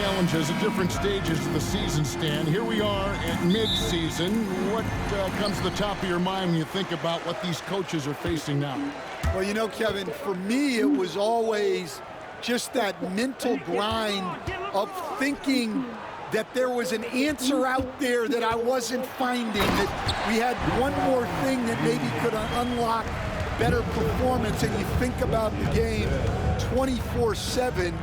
challenges at different stages of the season, Stan. Here we are at mid-season. What comes to the top of your mind when you think about what these coaches are facing now? Well, you know, Kevin, for me, it was always just that mental grind of thinking that there was an answer out there that I wasn't finding, that we had one more thing that maybe could unlock better performance. And you think about the game 24/7,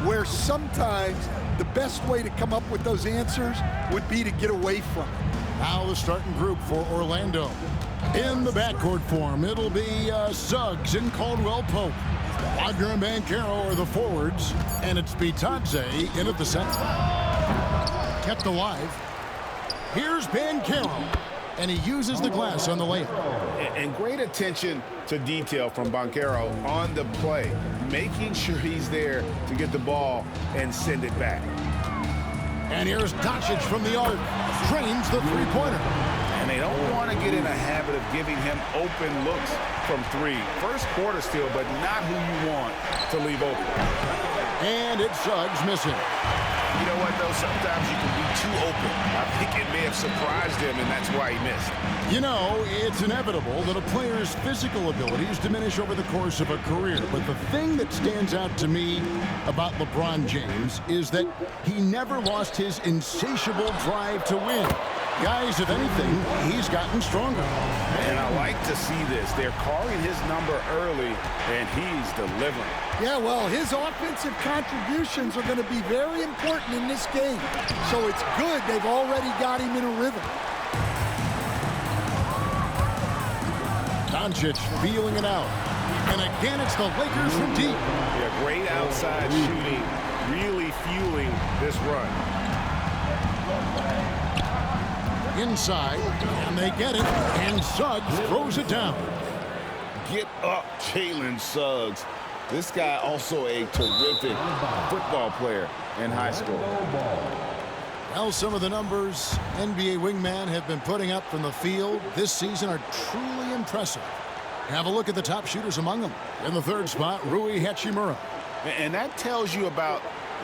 where sometimes the best way to come up with those answers would be to get away from it. Now the starting group for Orlando. In the backcourt form, it'll be Suggs and Caldwell Pope. Wagner and Banchero are the forwards, and it's Bitadze in at the center. Kept alive. Here's Banchero, and he uses the glass on the layup. And great attention to detail from Banchero on the play, making sure he's there to get the ball and send it back. And here's Doncic from the arc, trains the three-pointer. And they don't want to get in a habit of giving him open looks from three. First quarter still, but not who you want to leave open. And it's Suggs missing. You know what, though? Sometimes you can be too open. I think it may have surprised him, and that's why he missed. You know, it's inevitable that a player's physical abilities diminish over the course of a career. But the thing that stands out to me about LeBron James is that he never lost his insatiable drive to win. Guys, if anything, he's gotten stronger. And I like to see this. They're calling his number early, and he's delivering. Yeah, well, his offensive contributions are going to be very important in this game. So it's good they've already got him in a rhythm. Doncic feeling it out. And again, it's the Lakers from deep. Yeah, great outside shooting, really fueling this run. Inside, and they get it, and Suggs throws it down. Get up, Jalen Suggs. This guy also a terrific football player in high school. Well, some of the numbers NBA wingmen have been putting up from the field this season are truly impressive. Have a look at the top shooters among them. In the third spot, Rui Hachimura. And that tells you about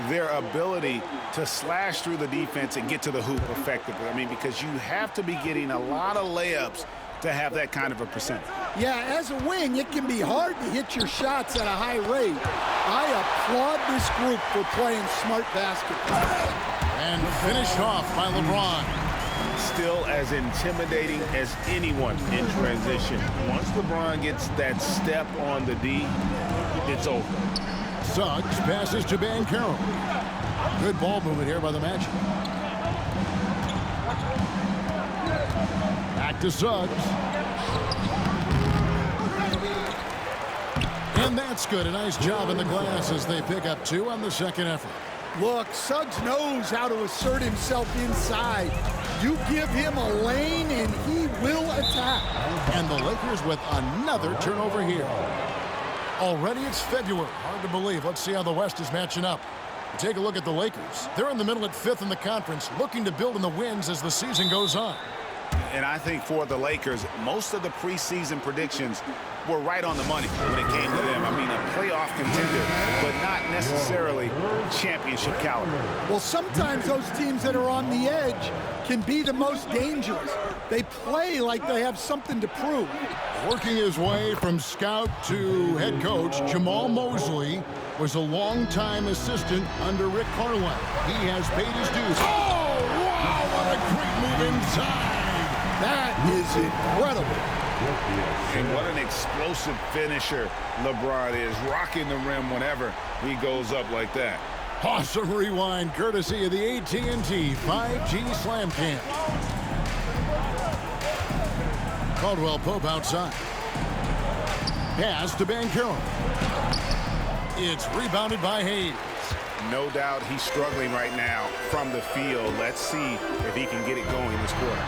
their ability to slash through the defense and get to the hoop effectively. I mean, because you have to be getting a lot of layups to have that kind of a percentage. Yeah, as a wing, it can be hard to hit your shots at a high rate. I applaud this group for playing smart basketball. And finished off by LeBron. Still as intimidating as anyone in transition. Once LeBron gets that step on the D, it's over. Suggs passes to Banchero. Good ball movement here by the Magic. Back to Suggs. And that's good. A nice job in the glass as they pick up two on the second effort. Look, Suggs knows how to assert himself inside. You give him a lane and he will attack. And the Lakers with another turnover here. Already it's February. Hard to believe. Let's see how the West is matching up. Take a look at the Lakers. They're in the middle at 5th in the conference, looking to build in the wins as the season goes on. And I think for the Lakers, most of the preseason predictions were right on the money when it came to them. I mean, a playoff contender, but not necessarily championship caliber. Well, sometimes those teams that are on the edge can be the most dangerous. They play like they have something to prove. Working his way from scout to head coach, Jamal Mosley was a longtime assistant under Rick Carlisle. He has paid his dues. Oh, wow, what a great move inside. That is incredible. And what an explosive finisher LeBron is, rocking the rim whenever he goes up like that. Awesome rewind, courtesy of the AT&T 5G Slam Cam. Caldwell Pope outside. Pass to Banchero. It's rebounded by Hayes. No doubt he's struggling right now from the field. Let's see if he can get it going this quarter.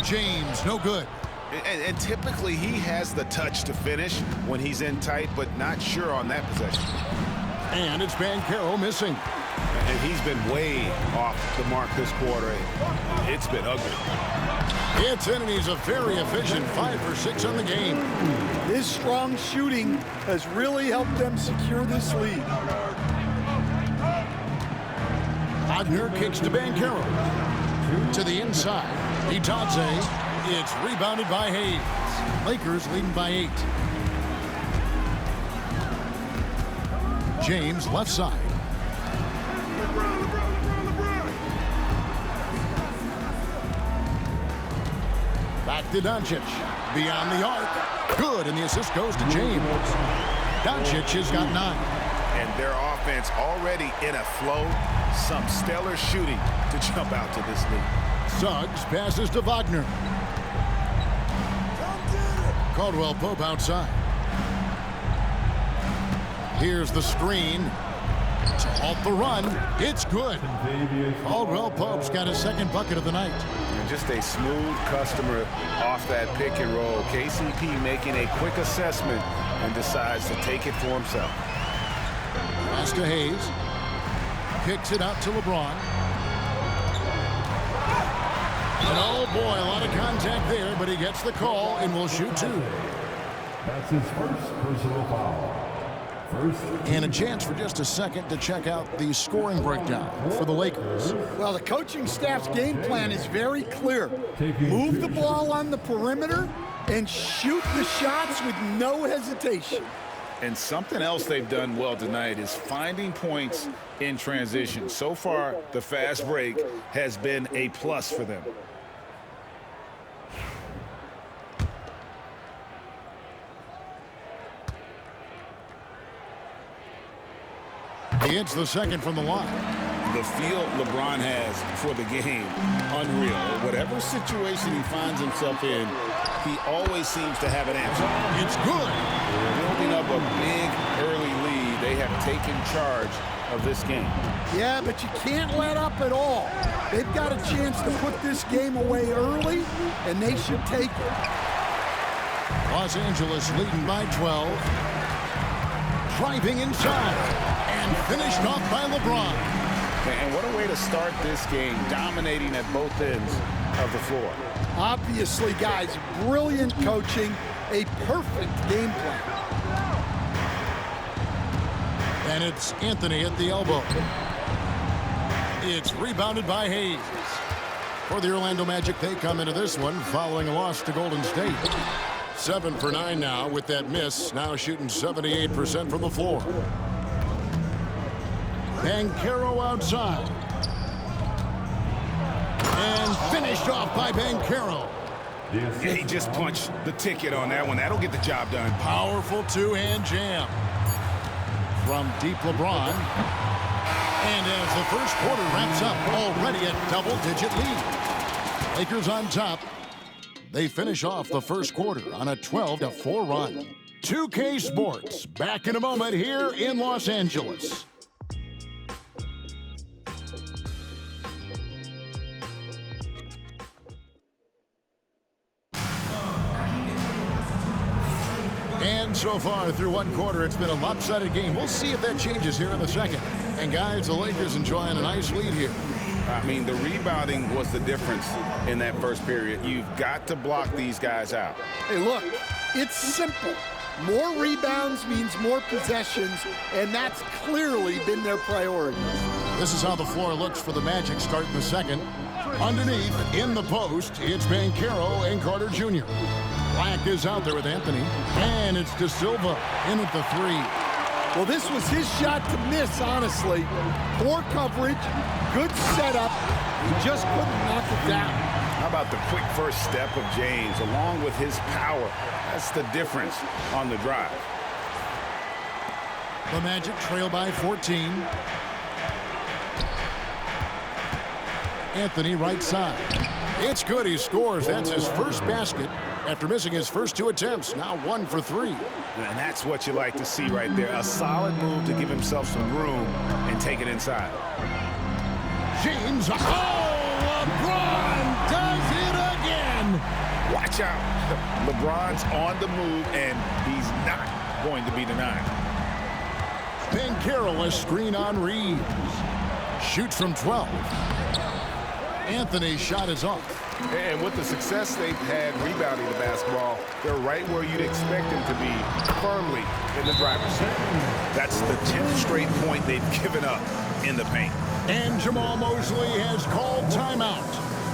James, no good. And typically he has the touch to finish when he's in tight, but not sure on that possession. And it's Banchero missing. And he's been way off the mark this quarter. It's been ugly. It's in, and he's a very efficient 5 for 6 on the game. His strong shooting has really helped them secure this lead. Wagner kicks to Banchero. To the inside. Itadze. It's rebounded by Hayes. Lakers leading by 8. James left side. Back to Doncic. Beyond the arc. Good, and the assist goes to James. Doncic has got 9. And their offense already in a flow. Some stellar shooting to jump out to this lead. Suggs passes to Wagner. Caldwell Pope outside. Here's the screen. To halt the run. It's good. Caldwell Pope's got his second bucket of the night. And just a smooth customer off that pick and roll. KCP making a quick assessment and decides to take it for himself. Pass to Hayes. Kicks it out to LeBron. And oh boy, a lot of contact there, but he gets the call and will shoot 2. That's his first personal foul. And a chance for just a second to check out the scoring breakdown for the Lakers. Well, the coaching staff's game plan is very clear. Move the ball on the perimeter and shoot the shots with no hesitation. And something else they've done well tonight is finding points in transition. So far, the fast break has been a plus for them. He hits the second from the line. The feel LeBron has for the game, unreal. Whatever situation he finds himself in, he always seems to have an answer. It's good. Building up a big early lead, they have taken charge of this game. Yeah, but you can't let up at all. They've got a chance to put this game away early, and they should take it. Los Angeles leading by 12. Driving inside. And finished off by LeBron. And what a way to start this game, dominating at both ends of the floor. Obviously, guys, brilliant coaching, a perfect game plan. And it's Anthony at the elbow. It's rebounded by Hayes. For the Orlando Magic, they come into this one following a loss to Golden State. 7 for 9 now with that miss. Now shooting 78% from the floor. Banchero outside. And finished off by Banchero. Yeah, he just punched the ticket on that one. That'll get the job done. Powerful two-hand jam. From deep LeBron. And as the first quarter wraps up, already a double-digit lead. Lakers on top. They finish off the first quarter on a 12-4 run. 2K Sports back in a moment here in Los Angeles. And so far through one quarter, it's been a lopsided game. We'll see if that changes here in the second. And guys, the Lakers enjoying a nice lead here. I mean, the rebounding was the difference in that first period. You've got to block these guys out. Hey, look, it's simple. More rebounds means more possessions, and that's clearly been their priority. This is how the floor looks for the Magic starting the second. Underneath, in the post, it's Banchero and Carter Jr. Black is out there with Anthony. And it's De Silva in at the 3. Well, this was his shot to miss, honestly. Poor coverage, good setup. He just couldn't knock it down. How about the quick first step of James, along with his power? That's the difference on the drive. The Magic trail by 14. Anthony right side. It's good, he scores. That's his first basket after missing his first 2 attempts. Now 1 for 3. And that's what you like to see right there. A solid move to give himself some room and take it inside. James, LeBron does it again. Watch out. LeBron's on the move, and he's not going to be denied. Banchero, a screen on Reeves. Shoots from 12. Anthony's shot is off. And with the success they've had rebounding the basketball, they're right where you'd expect them to be, firmly in the driver's seat. That's the 10th straight point they've given up in the paint. And Jamal Mosley has called timeout.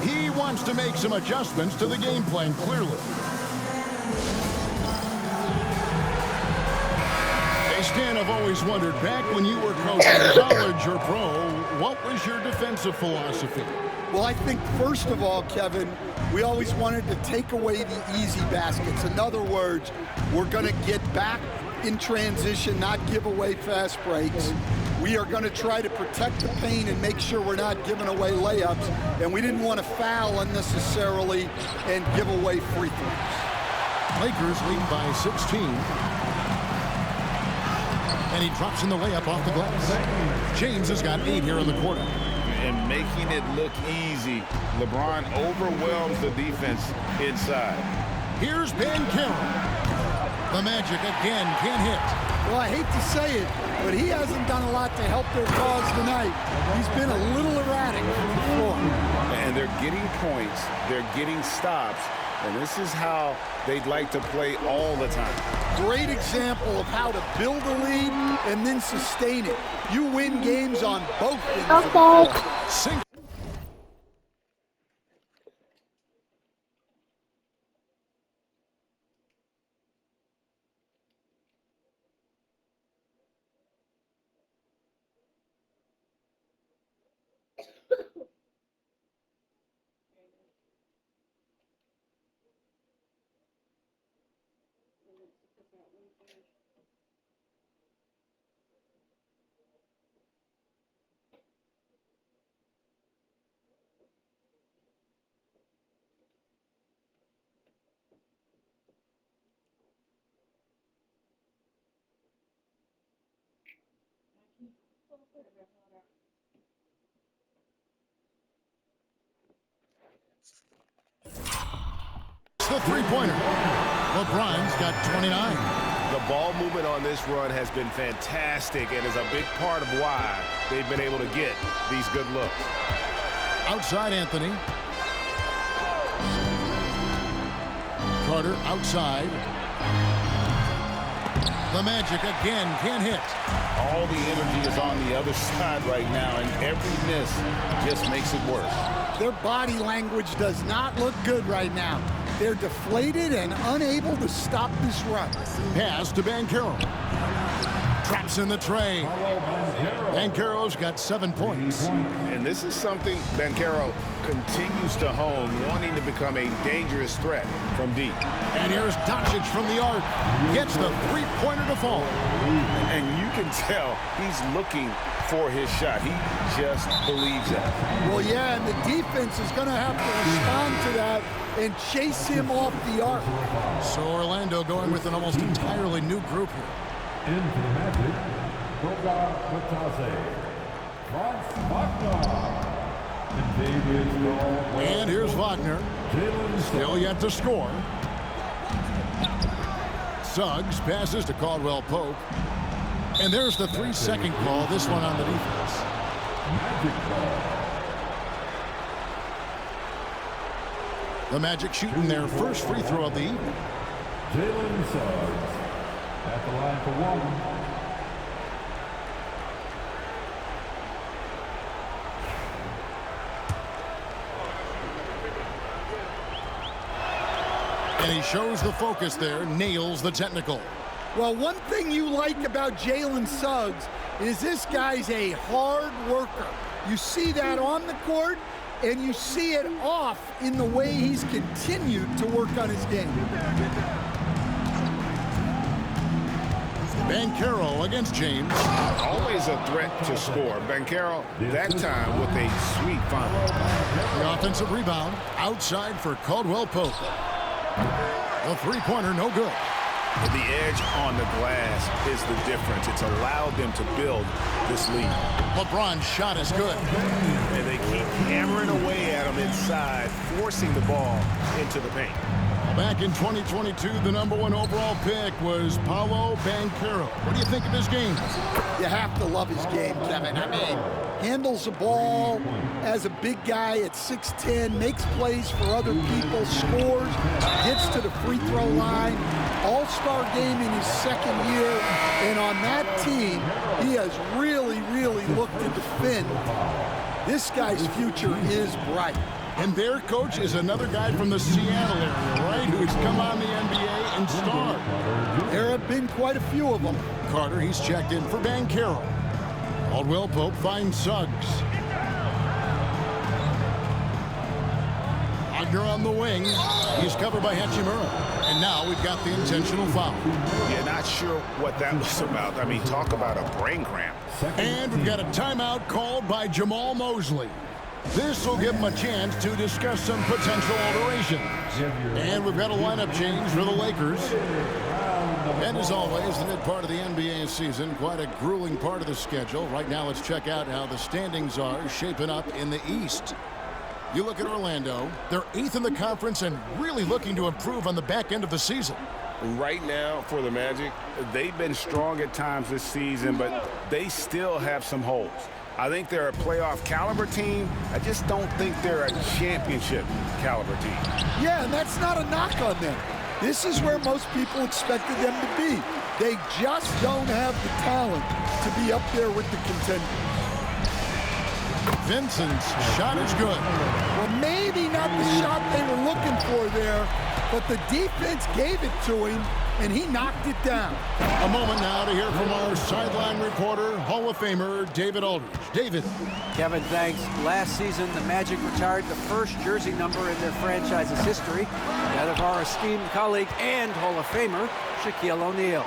He wants to make some adjustments to the game plan, clearly. Hey, Stan, I've always wondered, back when you were coaching college or pro, what was your defensive philosophy? Well, I think, first of all, Kevin, we always wanted to take away the easy baskets. In other words, we're going to get back in transition, not give away fast breaks. We are going to try to protect the paint and make sure we're not giving away layups. And we didn't want to foul unnecessarily and give away free throws. Lakers lead by 16. And he drops in the layup off the glass. James has got 8 here in the quarter. And making it look easy, LeBron overwhelms the defense inside. Here's Banchero. The Magic again can't hit. Well, I hate to say it, but he hasn't done a lot to help their cause tonight. He's been a little erratic from the floor. And they're getting points, they're getting stops, and this is how they'd like to play all the time. Great example of how to build a lead and then sustain it. You win games on both ends of the floor. The three-pointer. LeBron's got 29. The ball movement on this run has been fantastic and is a big part of why they've been able to get these good looks. Outside Anthony. Carter outside. The Magic again can't hit. All the energy is on the other side right now, and every miss just makes it worse. Their body language does not look good right now. They're deflated and unable to stop this run. Pass to Banchero. Traps in the tray. Banchero's got 7 points. And this is something Banchero continues to hone, wanting to become a dangerous threat from deep. And here's Doncic from the arc. Gets the three-pointer to fall. And you can tell he's looking for his shot. He just believes that. Well, yeah, and the defense is going to have to respond to that and chase him off the arc. So Orlando going with an almost entirely new group here. Into the Magic, And here's Wagner. Still yet to score. Suggs passes to Caldwell Pope. And there's the 3-second call, this one on the defense. The Magic shooting their first free throw of the evening. Jalen Suggs at the line for one. And he shows the focus there, nails the technical. Well, one thing you like about Jalen Suggs is this guy's a hard worker. You see that on the court, and you see it off in the way he's continued to work on his game. Banchero against James. Always a threat to score. Banchero, that time with a sweet find. The offensive rebound outside for Caldwell Pope. The three-pointer no good. The edge on the glass is the difference. It's allowed them to build this lead. LeBron's shot is good. And they keep hammering away at him inside, forcing the ball into the paint. Back in 2022, the #1 overall pick was Paolo Banchero. What do you think of his game? You have to love his game, Kevin. I mean, handles the ball as a big guy at 6'10", makes plays for other people, scores, gets to the free throw line. All-star game in his second year, and on that team, he has really really look to defend, this guy's future is bright. And their coach is another guy from the Seattle area, right, who's come on the NBA and starred. There have been quite a few of them. Carter, he's checked in for Banchero. Caldwell Pope finds Suggs. Wagner on the wing. He's covered by Hachimura. And now we've got the intentional foul. Yeah, not sure what that was about. I mean, talk about a brain cramp. And we've got a timeout called by Jamal Mosley. This will give him a chance to discuss some potential alterations. And we've got a lineup change for the Lakers. And as always, the mid part of the NBA season, quite a grueling part of the schedule. Right now, let's check out how the standings are shaping up in the East. You look at Orlando, they're 8th in the conference and really looking to improve on the back end of the season. Right now, for the Magic, they've been strong at times this season, but they still have some holes. I think they're a playoff caliber team. I just don't think they're a championship caliber team. Yeah, and that's not a knock on them. This is where most people expected them to be. They just don't have the talent to be up there with the contenders. Vincent's shot is good. Well, maybe not the shot they were looking for there, but the defense gave it to him, and he knocked it down. A moment now to hear from our sideline reporter, Hall of Famer David Aldridge. David. Kevin, thanks. Last season, the Magic retired the first jersey number in their franchise's history, that of our esteemed colleague and Hall of Famer, Shaquille O'Neal.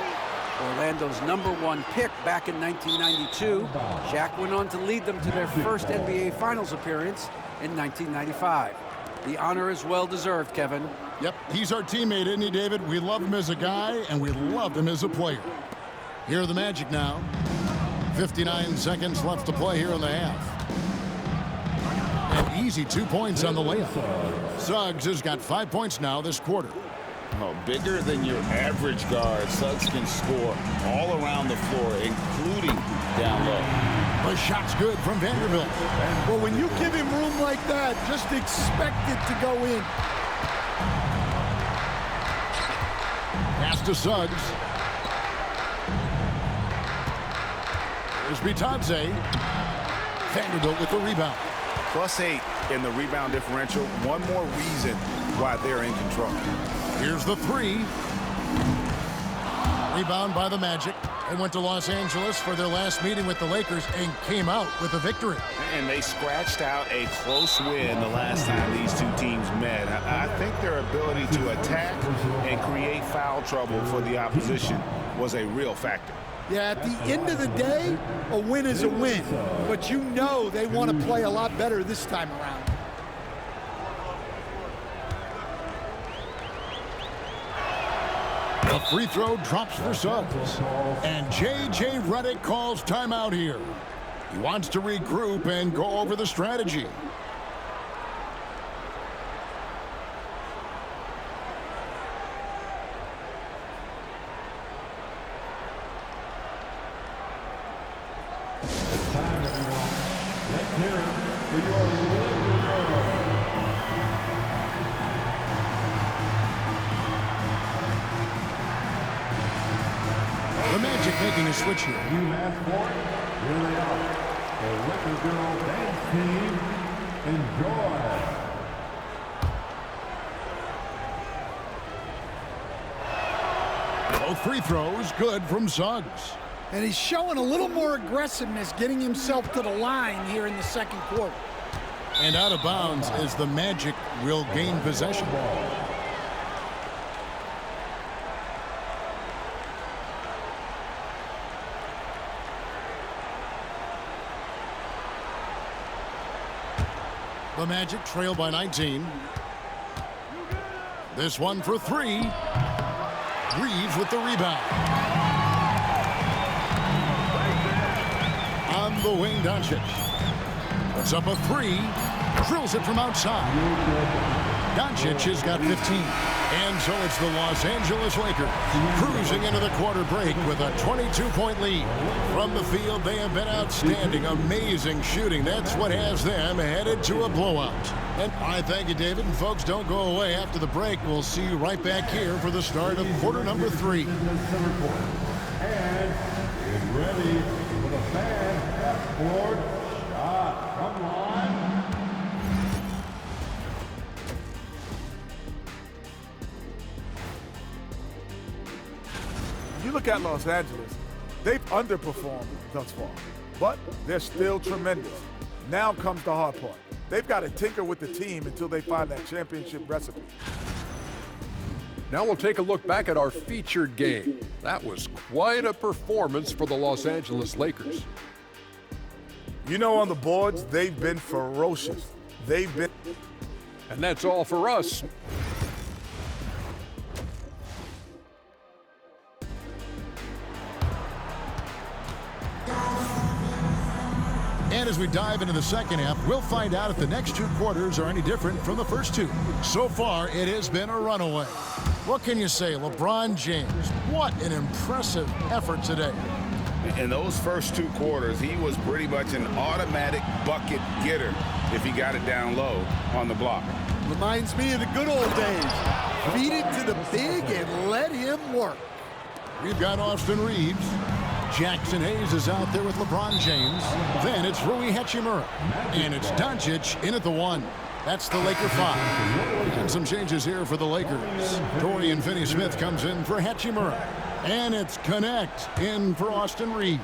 Orlando's #1 pick back in 1992, Shaq went on to lead them to their first NBA Finals appearance in 1995. The honor is well-deserved, Kevin. Yep, he's our teammate, isn't he, David? We love him as a guy, and we love him as a player. Here are the Magic now. 59 seconds left to play here in the half. An easy 2 points on the layup. Suggs has got 5 points now this quarter. Oh, bigger than your average guard, Suggs can score all around the floor, including down low. The shot's good from Vanderbilt. Well, when you give him room like that, just expect it to go in. Pass to Suggs. Here's Bitadze. Vanderbilt with the rebound. +8 in the rebound differential. One more reason why they're in control. Here's the three. Rebound by the Magic. They went to Los Angeles for their last meeting with the Lakers and came out with a victory. And they scratched out a close win the last time these two teams met. I think their ability to attack and create foul trouble for the opposition was a real factor. Yeah, at the end of the day, a win is a win. But you know they want to play a lot better this time around. The free throw drops for Suggs. And J.J. Redick calls timeout here. He wants to regroup and go over the strategy. It's time, everyone. Let's hear it for your Lakers. The Magic making a switch here. You asked for it, here they are. The Lakers Girl Dance Team. Enjoy. Both free throws good from Suggs. And he's showing a little more aggressiveness, getting himself to the line here in the second quarter. And out of bounds as the Magic will gain possession. The Magic trail by 19. This one for three. Reeves with the rebound. On the wing, Doncic. Puts up a three. Drills it from outside. Doncic has got 15. And so it's the Los Angeles Lakers cruising into the quarter break with a 22-point lead. From the field, they have been outstanding. Amazing shooting. That's what has them headed to a blowout. And I thank you, David. And folks, don't go away after the break. We'll see you right back here for the start of quarter number 3. And is ready for the fan Backboard shot. Come on. You look at Los Angeles, they've underperformed thus far, but they're still tremendous. Now comes the hard part. They've got to tinker with the team until they find that championship recipe. Now we'll take a look back at our featured game. That was quite a performance for the Los Angeles Lakers. You know, on the boards, they've been ferocious. And that's all for us. And as we dive into the second half, we'll find out if the next two quarters are any different from the first two. So far, it has been a runaway. What can you say, LeBron James? What an impressive effort today. In those first two quarters, he was pretty much an automatic bucket getter if he got it down low on the block. Reminds me of the good old days. Feed it to the big and let him work. We've got Austin Reeves. Jackson Hayes is out there with LeBron James. Then it's Rui Hachimura. And it's Doncic in at the 1. That's the Laker 5. And some changes here for the Lakers. Dorian Finney-Smith comes in for Hachimura. And it's Connect in for Austin Reeves.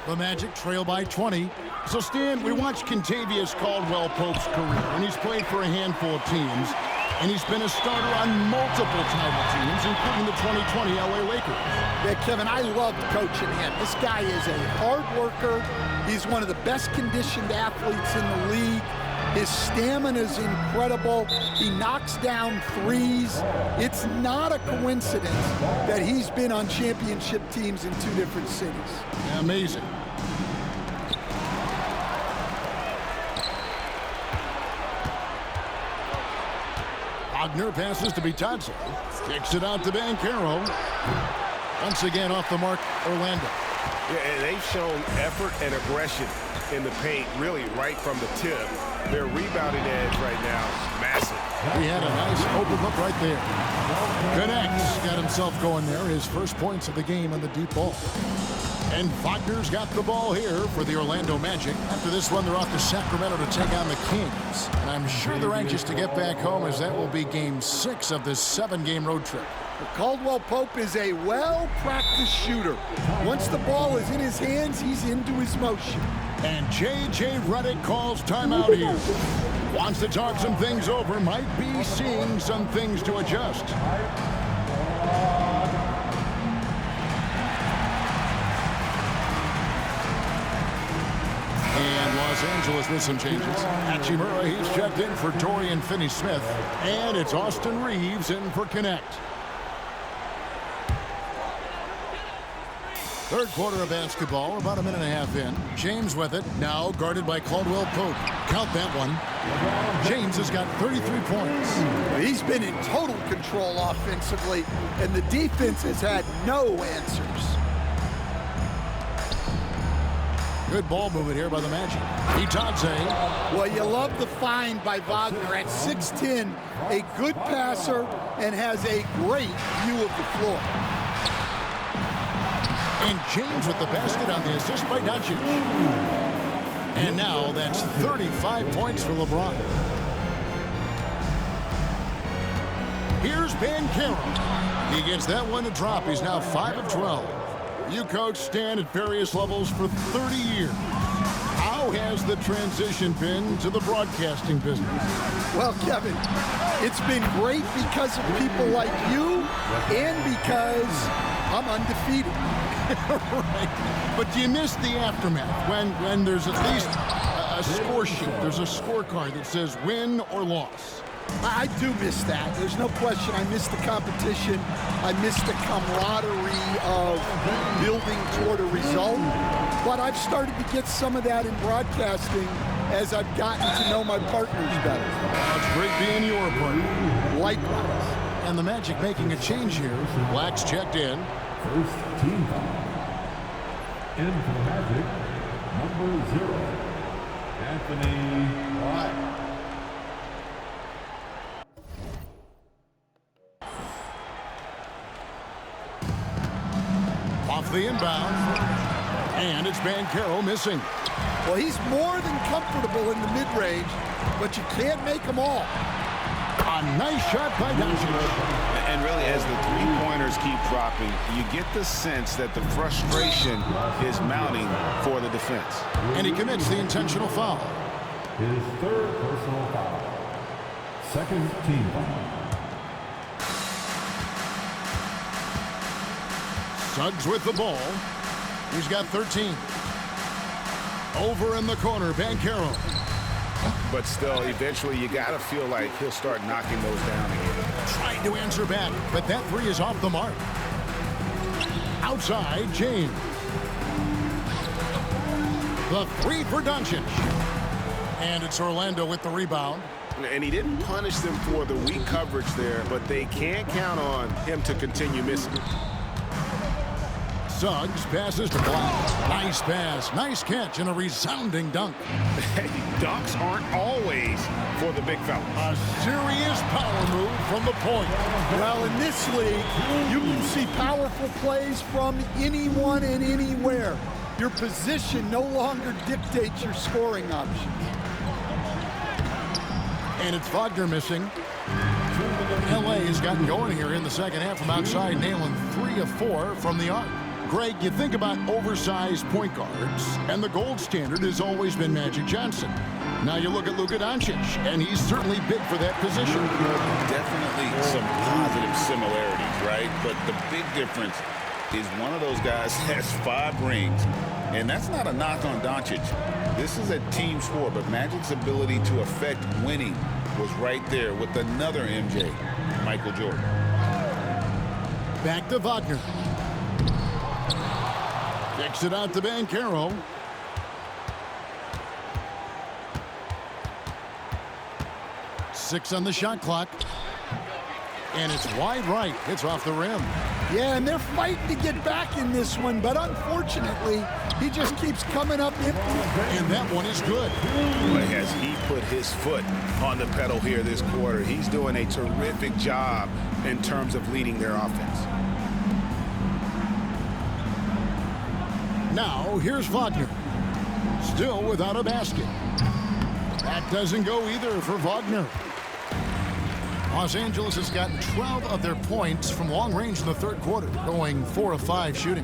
The Magic trail by 20. So, Stan, we watched Kentavious Caldwell-Pope's career, and he's played for a handful of teams. And he's been a starter on multiple title teams, including the 2020 LA Lakers. Yeah, Kevin, I loved coaching him. This guy is a hard worker. He's one of the best conditioned athletes in the league. His stamina is incredible. He knocks down threes. It's not a coincidence that he's been on championship teams in 2 different cities. Amazing. Wagner passes to Bitadze. Kicks it out to Banchero. Once again off the mark, Orlando. Yeah, and they've shown effort and aggression in the paint, really right from the tip. Their rebounding edge right now is massive. He had a nice open look right there. Connects, got himself going there. His first points of the game on the deep ball. And Wagner's got the ball here for the Orlando Magic. After this one, they're off to Sacramento to take on the Kings. And I'm sure they're anxious to get back home, as that will be game 6 of this 7-game road trip. Caldwell-Pope is a well-practiced shooter. Once the ball is in his hands, he's into his motion. And J.J. Redick calls timeout here. Wants to talk some things over, might be seeing some things to adjust. And Los Angeles with some changes. Hachimura, he's checked in for Dorian Finney-Smith. And it's Austin Reeves in for Connect. Third quarter of basketball, about a minute and a half in. James with it, now guarded by Caldwell-Pope. Count that one. James has got 33 points. He's been in total control offensively, and the defense has had no answers. Good ball movement here by the Magic. Bitadze. Well, you love the find by Wagner at 6'10", a good passer, and has a great view of the floor. And James with the basket on the assist by Doncic. And now that's 35 points for LeBron. Here's Banchero. He gets that one to drop. He's now 5 of 12. You coach Stan at various levels for 30 years. How has the transition been to the broadcasting business? Well, Kevin, it's been great because of people like you and because I'm undefeated. Right. But do you miss the aftermath when there's at least a score sheet? There's a scorecard that says win or loss. I do miss that. There's no question. I miss the competition. I miss the camaraderie of building toward a result. But I've started to get some of that in broadcasting as I've gotten to know my partners better. It's great being your partner. Likewise. And the Magic making a change here. Black's checked in. First team foul. In for the Magic, number 0, Anthony White. Off the inbound. And it's Banchero missing. Well, he's more than comfortable in the mid-range, but you can't make them all. A nice shot by Doncic. And really, as the three-pointers keep dropping, you get the sense that the frustration is mounting for the defense. And he commits the intentional foul. His third personal foul. Second team foul. Suggs with the ball. He's got 13. Over in the corner, Banchero. But still, eventually, you got to feel like he'll start knocking those down again. Trying to answer back, but that three is off the mark. Outside, James. The three for Doncic. And it's Orlando with the rebound. And he didn't punish them for the weak coverage there, but they can't count on him to continue missing. Suggs passes to Black. Nice pass, nice catch, and a resounding dunk. Hey, dunks aren't always for the big fella. A serious power move from the point. Well, in this league, you can see powerful plays from anyone and anywhere. Your position no longer dictates your scoring options. And it's Wagner missing. LA has gotten going here in the second half from outside, nailing 3 of 4 from the arc. Greg, you think about oversized point guards, and the gold standard has always been Magic Johnson. Now you look at Luka Doncic, and he's certainly big for that position. Definitely some positive similarities, right? But the big difference is one of those guys has 5 rings, and that's not a knock on Doncic. This is a team sport, but Magic's ability to affect winning was right there with another MJ, Michael Jordan. Back to Wagner. Kicks it out to Banchero. Six on the shot clock. And it's wide right. It's off the rim. Yeah, and they're fighting to get back in this one, but unfortunately, he just keeps coming up empty. And that one is good. Boy, has he put his foot on the pedal here this quarter. He's doing a terrific job in terms of leading their offense. Now, here's Wagner. Still without a basket. That doesn't go either for Wagner. Los Angeles has gotten 12 of their points from long range in the third quarter, going 4 of 5 shooting.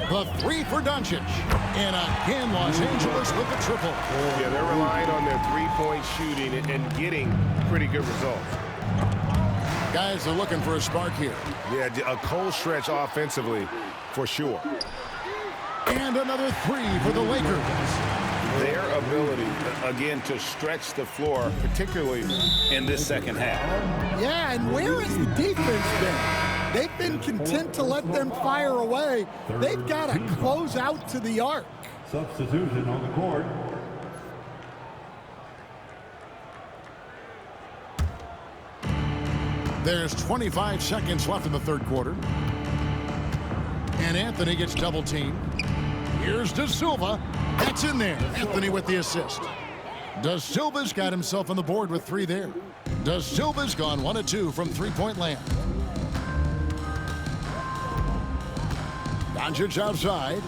The three for Doncic. And again, Los Angeles with the triple. Yeah, they're relying on their three-point shooting and getting pretty good results. Guys are looking for a spark here. Yeah, a cold stretch offensively for sure. And another three for the Lakers. Their ability, again, to stretch the floor, particularly in this second half. Yeah, and where has the defense been? They've been content to let them fire away. They've got to close out to the arc. Substitution on the court. There's 25 seconds left in the third quarter. And Anthony gets double teamed. Here's De Silva. That's in there. Anthony with the assist. De Silva's got himself on the board with 3 there. De Silva's gone 1 of 2 from three-point land. Doncic outside.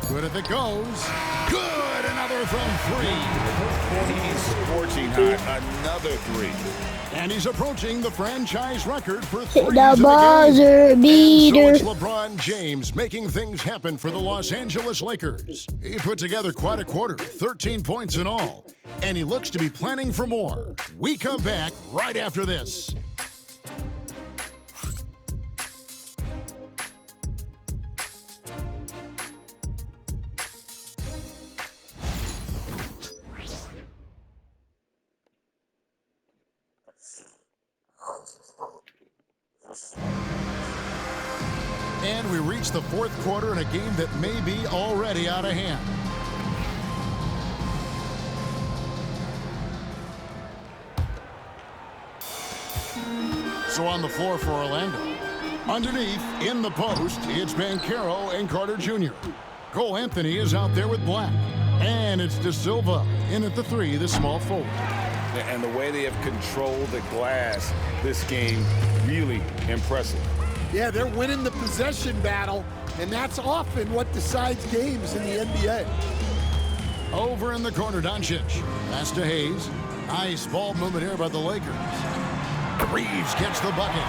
Good if it goes. Good, another from 3. He's scorching hot, another 3. And he's approaching the franchise record for 3s The buzzer beater. And so it's LeBron James making things happen for the Los Angeles Lakers. He put together quite a quarter, 13 points in all. And he looks to be planning for more. We come back right after this. And we reach the fourth quarter in a game that may be already out of hand. So on the floor for Orlando. Underneath, in the post, it's Banchero and Carter Jr. Cole Anthony is out there with Black. And it's De Silva in at the 3, the small forward. And the way they have controlled the glass this game, really impressive. Yeah, they're winning the possession battle, and that's often what decides games in the NBA. Over in the corner, Doncic. Pass to Hayes. Nice ball movement here by the Lakers. Reeves gets the bucket.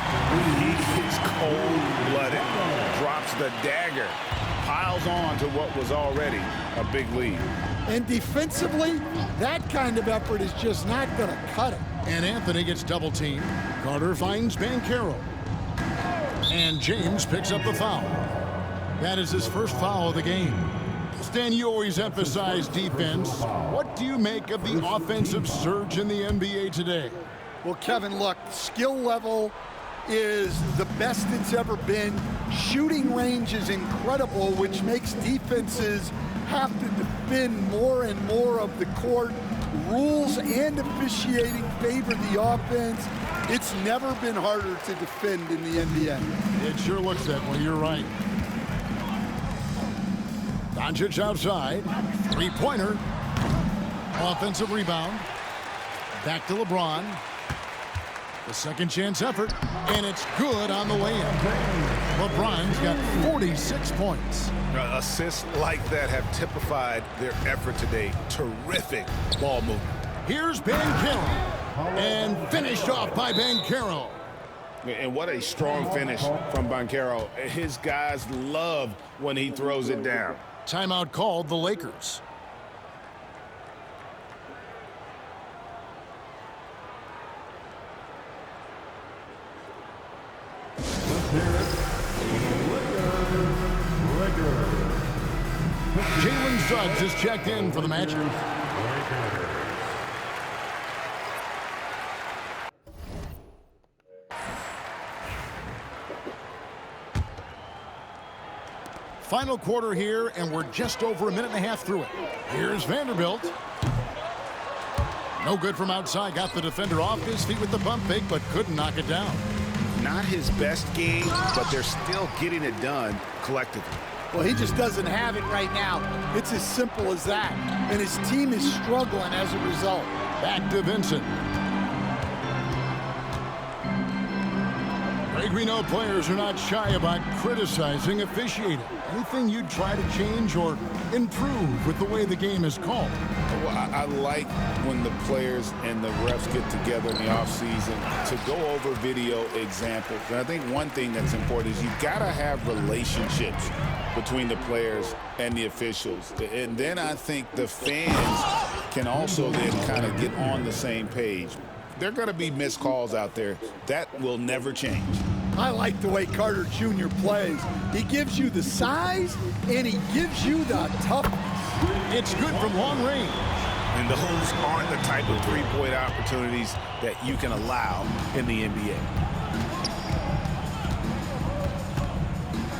He is cold-blooded, drops the dagger, piles on to what was already a big lead. And defensively, that kind of effort is just not going to cut it. And Anthony gets double-teamed. Carter finds Banchero. And James picks up the foul. That is his first foul of the game. Stan, you always emphasize defense. What do you make of the offensive surge in the NBA today? Well, Kevin, look, skill level is the best it's ever been. Shooting range is incredible, which makes defenses have to defend more and more of the court. Rules and officiating favor the offense. It's never been harder to defend in the NBA. It sure looks that way. You're right. Doncic outside. Three-pointer. Offensive rebound. Back to LeBron. The second chance effort, and it's good on the way in. LeBron's got 46 points. Assists like that have typified their effort today. Terrific ball movement. Here's Banchero, and finished off by Banchero. And what a strong finish from Banchero. His guys love when he throws it down. Timeout called the Lakers. Jalen Suggs is checked in for the Magic. Final quarter here, and we're just over a minute and a half through it. Here's Vanderbilt. No good from outside. Got the defender off his feet with the bump fake, but couldn't knock it down. Not his best game, but they're still getting it done collectively. Well, he just doesn't have it right now. It's as simple as that. And his team is struggling as a result. Back to Vincent. Greg, we know players are not shy about criticizing officiating. Anything you'd try to change or improve with the way the game is called? Well, I like when the players and the refs get together in the offseason to go over video examples. And I think one thing that's important is you've got to have relationships between the players and the officials. And then I think the fans can also then kind of get on the same page. There are going to be missed calls out there. That will never change. I like the way Carter Jr. plays. He gives you the size, and he gives you the toughness. It's good from long range. And those aren't the type of three-point opportunities that you can allow in the NBA.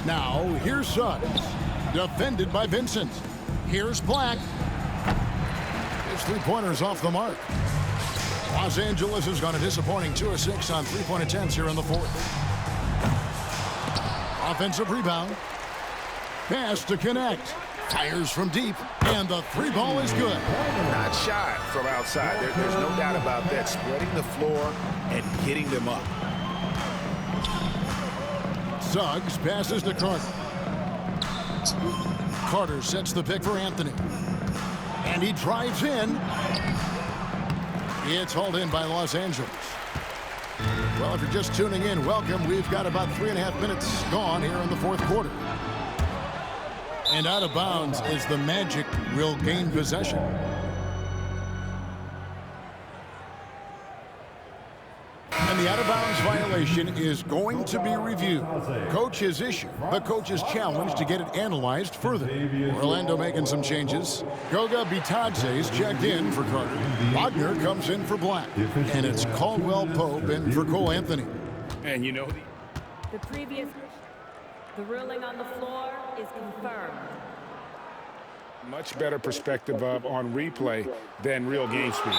Now, here's Suggs. Defended by Vincent. Here's Black. His three-pointer's off the mark. Los Angeles has gone a disappointing 2 of 6 on three-point attempts here in the fourth. Offensive rebound. Pass to connect. Fires from deep, and the three ball is good. Not shy from outside. There's no doubt about that. Spreading the floor and getting them up. Suggs passes to Carter. Carter sets the pick for Anthony. And he drives in. It's hauled in by Los Angeles. Well, if you're just tuning in, welcome. We've got about 3.5 minutes gone here in the fourth quarter. And out of bounds is the Magic will gain possession. And the out-of-bounds violation is going to be reviewed. Coach has issued, but coach is challenged to get it analyzed further. Orlando making some changes. Goga Bitadze is checked in for Carter. Wagner comes in for Black. And it's Caldwell Pope in for Cole Anthony. And you know, the ruling on the floor is confirmed. much better perspective of on replay than real game speed.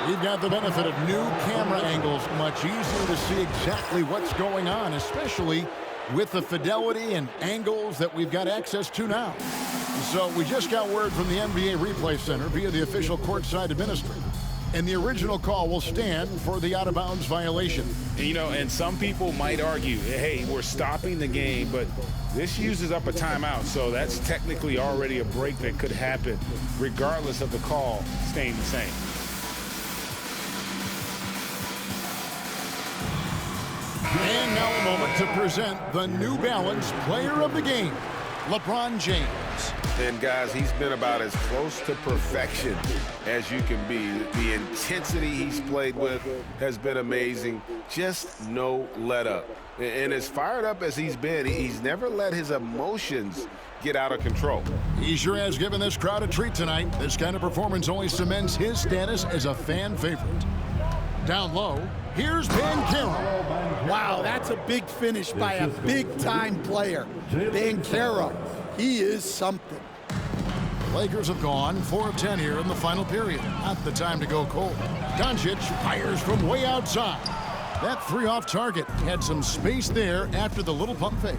We've got the benefit of new camera angles, much easier to see exactly what's going on, especially with the fidelity and angles that we've got access to now. So we just got word from the NBA Replay Center via the official courtside administrator. and the original call will stand for the out-of-bounds violation. You know, and some people might argue, hey, we're stopping the game, but this uses up a timeout, so that's technically already a break that could happen regardless of the call staying the same. And now a moment to present the New Balance Player of the Game, LeBron James. And guys, he's been about as close to perfection as you can be. The intensity he's played with has been amazing. Just no let up. And as fired up as he's been, he's never let his emotions get out of control. He sure has given this crowd a treat tonight. This kind of performance only cements his status as a fan favorite. Down low, here's Banchero. Wow, that's a big finish by a big-time player. Banchero, he is something. The Lakers have gone 4 of 10 here in the final period. Not the time to go cold. Doncic fires from way outside. That three off target had some space there after the little pump fake.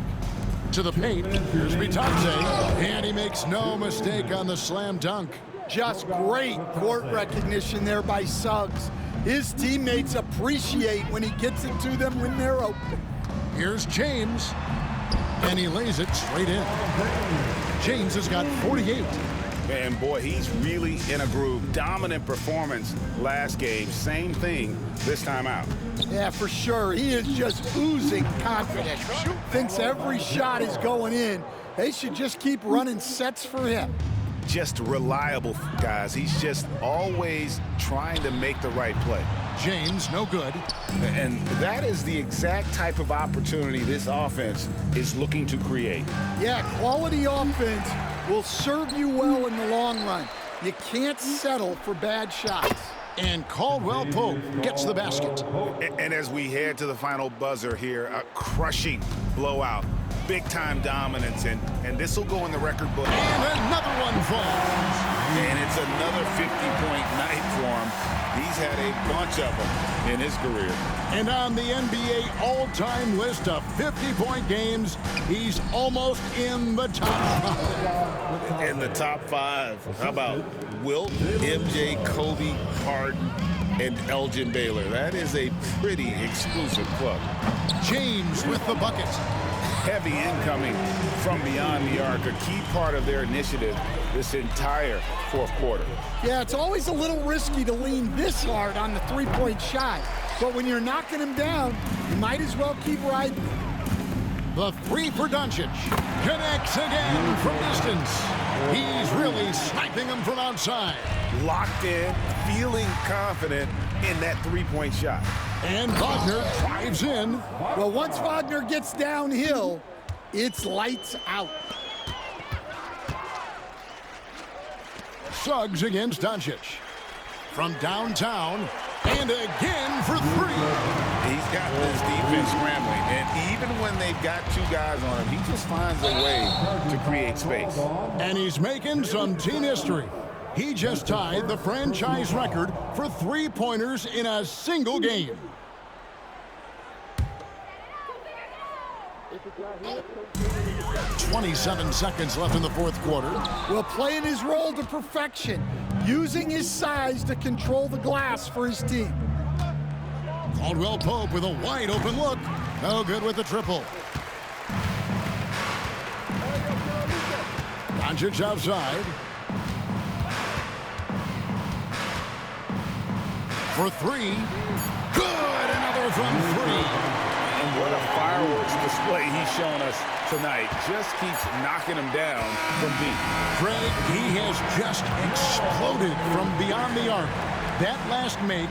To the paint, here's Bitadze, and he makes no mistake on the slam dunk. Just great court recognition there by Suggs. His teammates appreciate when he gets it to them when they're open. Here's James, and he lays it straight in. James has got 48. And boy, he's really in a groove. Dominant performance last game. Same thing this time out. Yeah, for sure. He is just oozing confidence. Thinks every shot is going in. They should just keep running sets for him. Just reliable, guys. He's just always trying to make the right play. James, no good. And that is the exact type of opportunity this offense is looking to create. Yeah, quality offense will serve you well in the long run. You can't settle for bad shots. And Caldwell Pope gets the basket. And as we head to the final buzzer here, a crushing blowout. Big-time dominance, and this will go in the record book. And another one falls. And it's another 50-point night for him. He's had a bunch of them in his career. And on the NBA all-time list of 50-point games, he's almost in the top 5. In the top 5, how about Wilt, MJ, Kobe, Harden, and Elgin Baylor? That is a pretty exclusive club. James with the bucket. Heavy incoming from beyond the arc, a key part of their initiative this entire fourth quarter. Yeah, it's always a little risky to lean this hard on the three-point shot, but when you're knocking him down, you might as well keep riding. The three for Doncic. Connects again from distance. He's really sniping him from outside. Locked in, feeling confident in that three-point shot. And Wagner drives in. Well, once Wagner gets downhill, it's lights out. Suggs against Doncic. From downtown, and again for three. He's got this defense scrambling, and even when they've got two guys on him, he just finds a way to create space. And he's making some team history. He just tied the franchise record for three-pointers in a single game. "27 seconds left in the fourth quarter. Well, playing his role to perfection, using his size to control the glass for his team. Caldwell Pope with a wide open look. No good with the triple. Doncic outside. For three. Good! Another from three. And what a fireworks display he's shown us tonight. Just keeps knocking him down from deep. Craig, he has just exploded from beyond the arc. That last make